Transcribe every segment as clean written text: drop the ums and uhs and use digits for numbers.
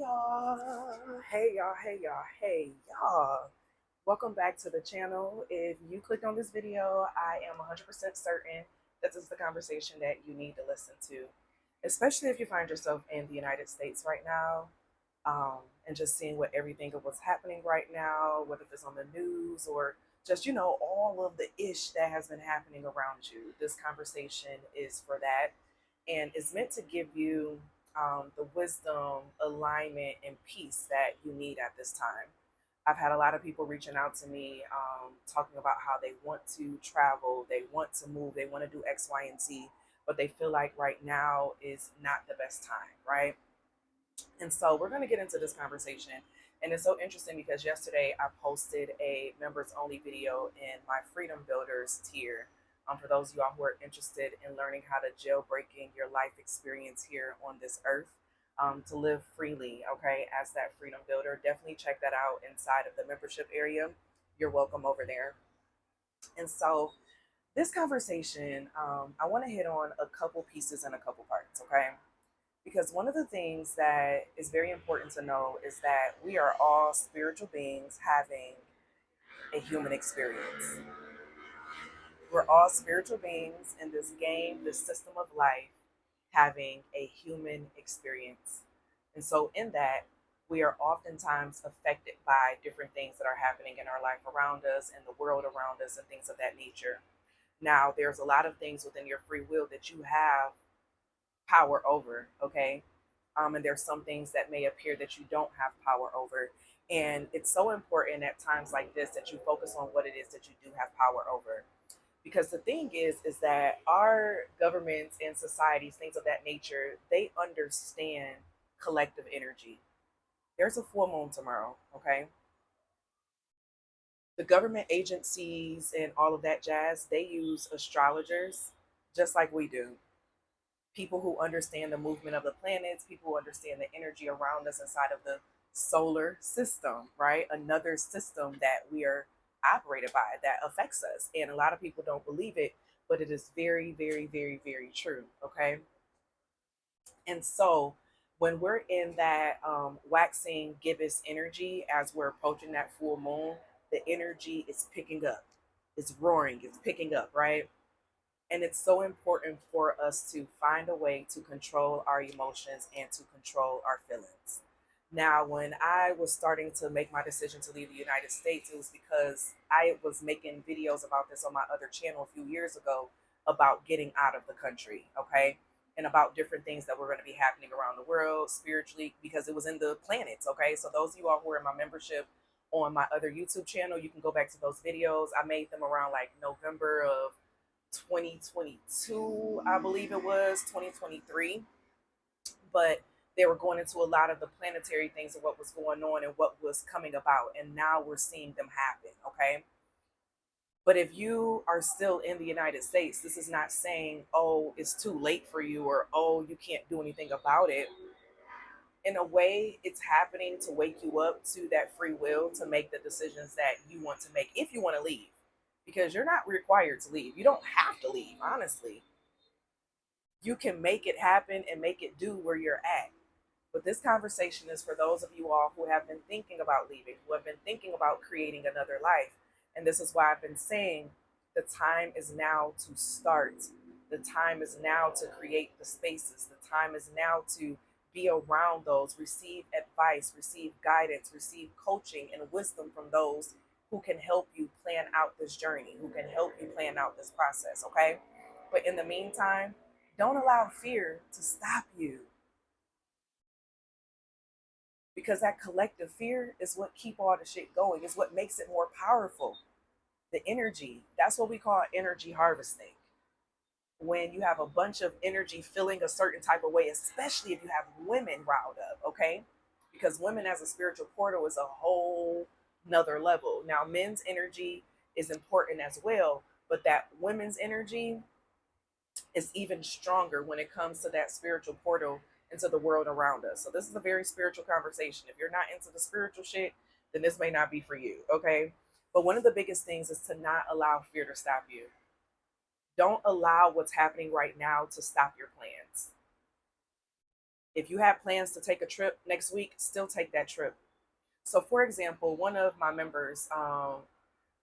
y'all. Hey y'all, hey y'all, hey y'all. Welcome back to the channel. If you clicked on this video, I am 100% certain that this is the conversation that you need to listen to, especially if you find yourself in the United States right now, and just seeing what everything of what's happening right now, whether it's on the news or just, all of the ish that has been happening around you. This conversation is for that and is meant to give you the wisdom, alignment, and peace that you need at this time. I've had a lot of people reaching out to me talking about how they want to travel, they want to move, they want to do X, Y, and Z, but they feel like right now is not the best time, right? And so we're going to get into this conversation. And it's so interesting because yesterday I posted a members only video in my Freedom Builders tier. For those of y'all who are interested in learning how to jailbreaking your life experience here on this earth, to live freely, okay, as that freedom builder, definitely check that out inside of the membership area. You're welcome over there. And so this conversation, I want to hit on a couple pieces and a couple parts, okay? Because one of the things that is very important to know is that we are all spiritual beings having a human experience. We're all spiritual beings in this game, this system of life, having a human experience. And so, in that, we are oftentimes affected by different things that are happening in our life around us and the world around us and things of that nature. Now, there's a lot of things within your free will that you have power over, okay? And there's some things that may appear that you don't have power over. And it's so important at times like this that you focus on what it is that you do have power over. Because the thing is that our governments and societies, things of that nature, they understand collective energy. There's a full moon tomorrow, okay? The government agencies and all of that jazz, they use astrologers just like we do. People who understand the movement of the planets, people who understand the energy around us inside of the solar system, right? Another system that we are operated by that affects us. And a lot of people don't believe it, but it is very, very, very, very true. Okay. And so when we're in that waxing gibbous energy as we're approaching that full moon, the energy is picking up, it's roaring, it's picking up, right? And it's so important for us to find a way to control our emotions and to control our feelings. Now, when I was starting to make my decision to leave the United States, it was because I was making videos about this on my other channel a few years ago about getting out of the country, okay? And about different things that were going to be happening around the world spiritually because it was in the planets, okay? So, those of you all who are in my membership on my other YouTube channel, you can go back to those videos. I made them around like November of 2022, I believe it was 2023, but they were going into a lot of the planetary things of what was going on and what was coming about, and now we're seeing them happen, okay? But if you are still in the United States, this is not saying, oh, it's too late for you or oh, you can't do anything about it. In a way, it's happening to wake you up to that free will to make the decisions that you want to make if you want to leave, because you're not required to leave. You don't have to leave, honestly. You can make it happen and make it do where you're at. But this conversation is for those of you all who have been thinking about leaving, who have been thinking about creating another life. And this is why I've been saying the time is now to start. The time is now to create the spaces. The time is now to be around those, receive advice, receive guidance, receive coaching and wisdom from those who can help you plan out this journey, who can help you plan out this process, okay? But in the meantime, don't allow fear to stop you, because that collective fear is what keep all the shit going. Is what makes it more powerful. The energy, that's what we call energy harvesting. When you have a bunch of energy feeling a certain type of way, especially if you have women riled up, okay? Because women as a spiritual portal is a whole nother level. Now, men's energy is important as well, but that women's energy is even stronger when it comes to that spiritual portal into the world around us. So this is a very spiritual conversation. If you're not into the spiritual shit, then this may not be for you, okay? But one of the biggest things is to not allow fear to stop you. Don't allow what's happening right now to stop your plans. If you have plans to take a trip next week, still take that trip. So, for example, one of my members,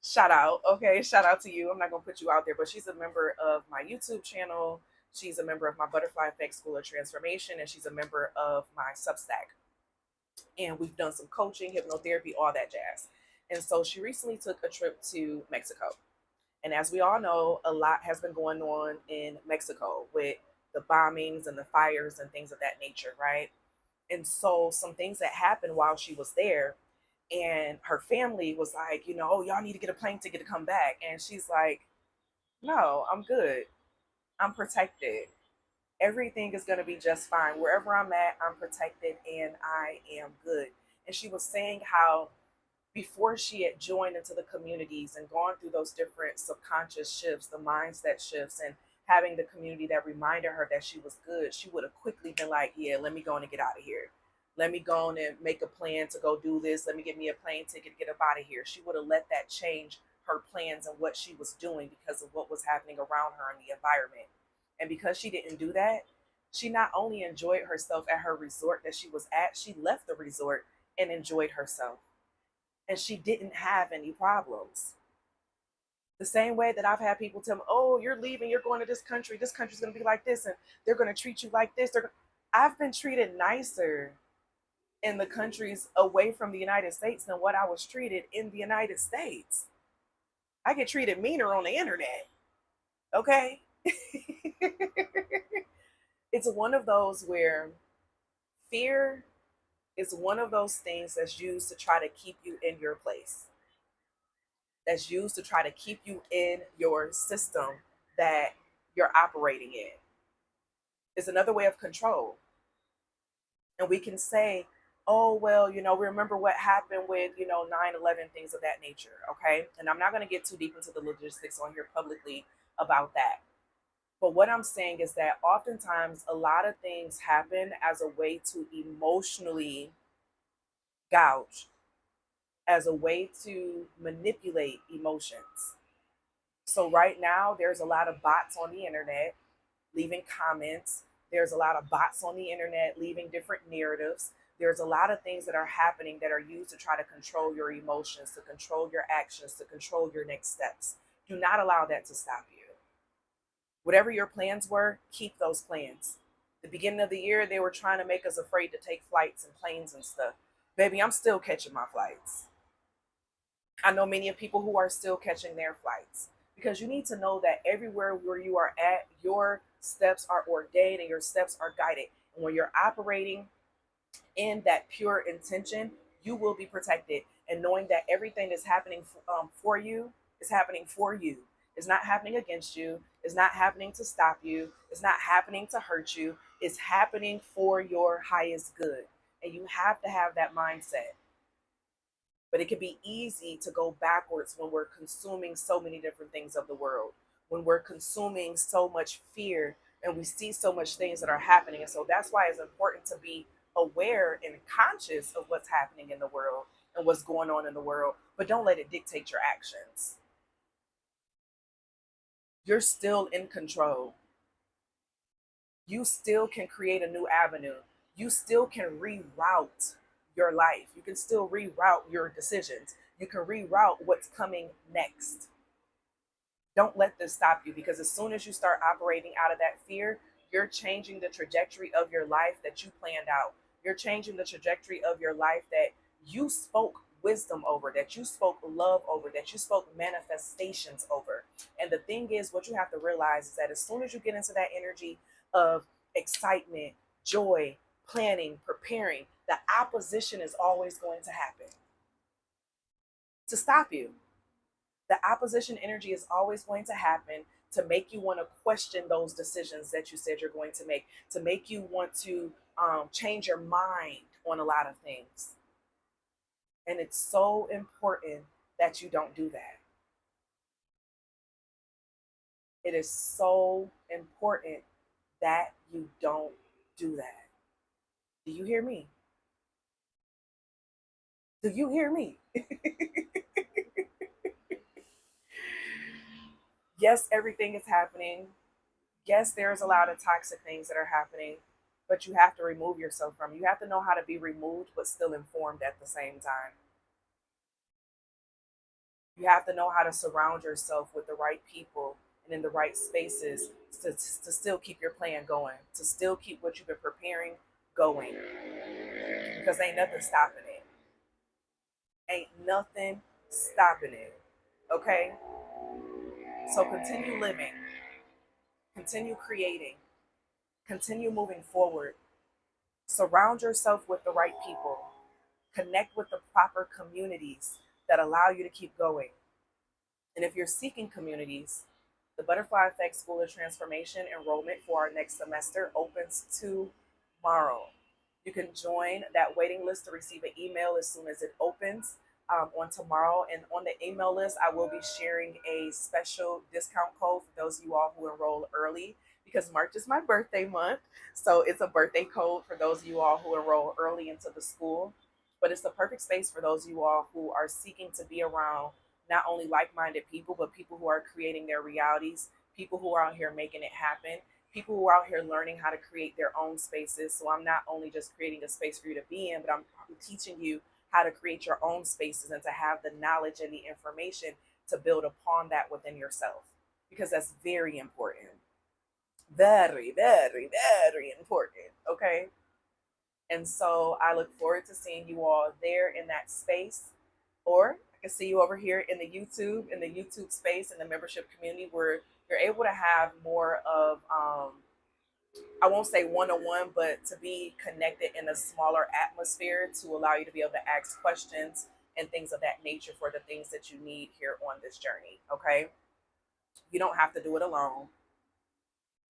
shout out, okay, shout out to you. I'm not gonna put you out there, but she's a member of my YouTube channel. She's a member of my Butterfly Effect School of Transformation, and she's a member of my Substack. And we've done some coaching, hypnotherapy, all that jazz. And so she recently took a trip to Mexico. And as we all know, a lot has been going on in Mexico with the bombings and the fires and things of that nature, right? And so some things that happened while she was there, and her family was like, oh, y'all need to get a plane ticket to come back. And she's like, no, I'm good. I'm protected. Everything is going to be just fine. Wherever I'm at, I'm protected and I am good. And she was saying how before she had joined into the communities and gone through those different subconscious shifts, the mindset shifts, and having the community that reminded her that she was good, she would have quickly been like, yeah, let me go on and get out of here. Let me go on and make a plan to go do this. Let me get me a plane ticket to get up out of here. She would have let that change her plans and what she was doing because of what was happening around her in the environment. And because she didn't do that, she not only enjoyed herself at her resort that she was at, she left the resort and enjoyed herself. And she didn't have any problems. The same way that I've had people tell me, oh, you're leaving, you're going to this country's going to be like this, and they're going to treat you like this. I've been treated nicer in the countries away from the United States than what I was treated in the United States. I get treated meaner on the internet, okay? It's one of those where fear is one of those things that's used to try to keep you in your place, that's used to try to keep you in your system that you're operating in. It's another way of control. And we can say, oh, well, remember what happened with, 9/11, things of that nature. Okay. And I'm not going to get too deep into the logistics on here publicly about that. But what I'm saying is that oftentimes a lot of things happen as a way to emotionally gouge, as a way to manipulate emotions. So right now, there's a lot of bots on the internet leaving comments. There's a lot of bots on the internet leaving different narratives. There's a lot of things that are happening that are used to try to control your emotions, to control your actions, to control your next steps. Do not allow that to stop you. Whatever your plans were, keep those plans. The beginning of the year, they were trying to make us afraid to take flights and planes and stuff. Baby, I'm still catching my flights. I know many of people who are still catching their flights, because you need to know that everywhere where you are at, your steps are ordained and your steps are guided. And when you're operating in that pure intention, you will be protected. And knowing that everything is happening for you is happening for you. It's not happening against you. It's not happening to stop you. It's not happening to hurt you. It's happening for your highest good. And you have to have that mindset. But it can be easy to go backwards when we're consuming so many different things of the world, when we're consuming so much fear and we see so much things that are happening. And so that's why it's important to be aware and conscious of what's happening in the world and what's going on in the world, but don't let it dictate your actions. You're still in control. You still can create a new avenue. You still can reroute your life. You can still reroute your decisions. You can reroute what's coming next. Don't let this stop you, because as soon as you start operating out of that fear, you're changing the trajectory of your life that you planned out. You're changing the trajectory of your life that you spoke wisdom over, that you spoke love over, that you spoke manifestations over. And the thing is, what you have to realize is that as soon as you get into that energy of excitement, joy, planning, preparing, the opposition is always going to happen to stop you. The opposition energy is always going to happen to make you want to question those decisions that you said you're going to make, to make you want to change your mind on a lot of things. And it's so important that you don't do that. It is so important that you don't do that. Do you hear me? Do you hear me? Yes, everything is happening. Yes, there's a lot of toxic things that are happening. but you have to remove yourself from. You have to know how to be removed but still informed at the same time. You have to know how to surround yourself with the right people and in the right spaces to still keep your plan going, to still keep what you've been preparing going, because ain't nothing stopping it. Ain't nothing stopping it. Okay? So continue living, continue creating, continue moving forward. Surround yourself with the right people. Connect with the proper communities that allow you to keep going. And if you're seeking communities, the Butterfly Effect School of Transformation enrollment for our next semester opens tomorrow. You can join that waiting list to receive an email as soon as it opens on tomorrow. And on the email list, I will be sharing a special discount code for those of you all who enroll early, because March is my birthday month. So it's a birthday code for those of you all who enroll early into the school. But it's the perfect space for those of you all who are seeking to be around not only like-minded people, but people who are creating their realities, people who are out here making it happen, people who are out here learning how to create their own spaces. So I'm not only just creating a space for you to be in, but I'm teaching you how to create your own spaces and to have the knowledge and the information to build upon that within yourself, because that's very important. Very, very, very important. Okay. And so I look forward to seeing you all there in that space. Or I can see you over here in the YouTube space, in the membership community, where you're able to have more of, I won't say one-on-one, but to be connected in a smaller atmosphere to allow you to be able to ask questions and things of that nature for the things that you need here on this journey. Okay. You don't have to do it alone.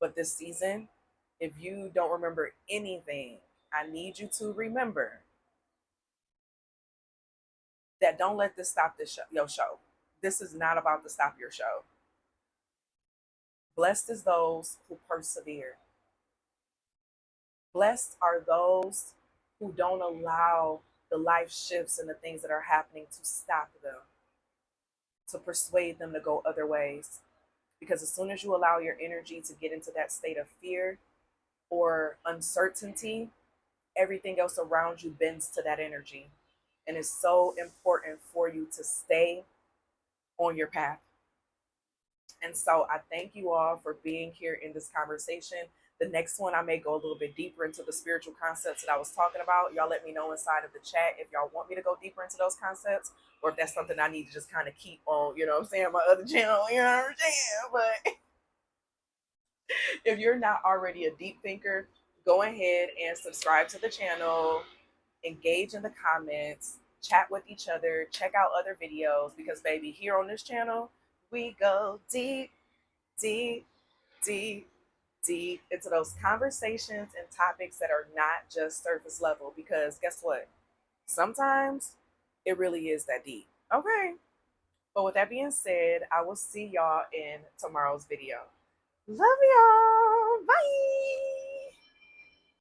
But this season, if you don't remember anything, I need you to remember that don't let this stop your show. This is not about to stop your show. Blessed is those who persevere. Blessed are those who don't allow the life shifts and the things that are happening to stop them, to persuade them to go other ways. Because as soon as you allow your energy to get into that state of fear or uncertainty, everything else around you bends to that energy. And it's so important for you to stay on your path. And so I thank you all for being here in this conversation. The next one, I may go a little bit deeper into the spiritual concepts that I was talking about. Y'all let me know inside of the chat if y'all want me to go deeper into those concepts, or if that's something I need to just kind of keep on, you know what I'm saying, my other channel, you know what I'm saying? But if you're not already a deep thinker, go ahead and subscribe to the channel, engage in the comments, chat with each other, check out other videos, because baby, here on this channel, we go deep, deep, deep, deep into those conversations and topics that are not just surface level. Because guess what? Sometimes it really is that deep. Okay. But with that being said, I will see y'all in tomorrow's video. Love y'all. Bye.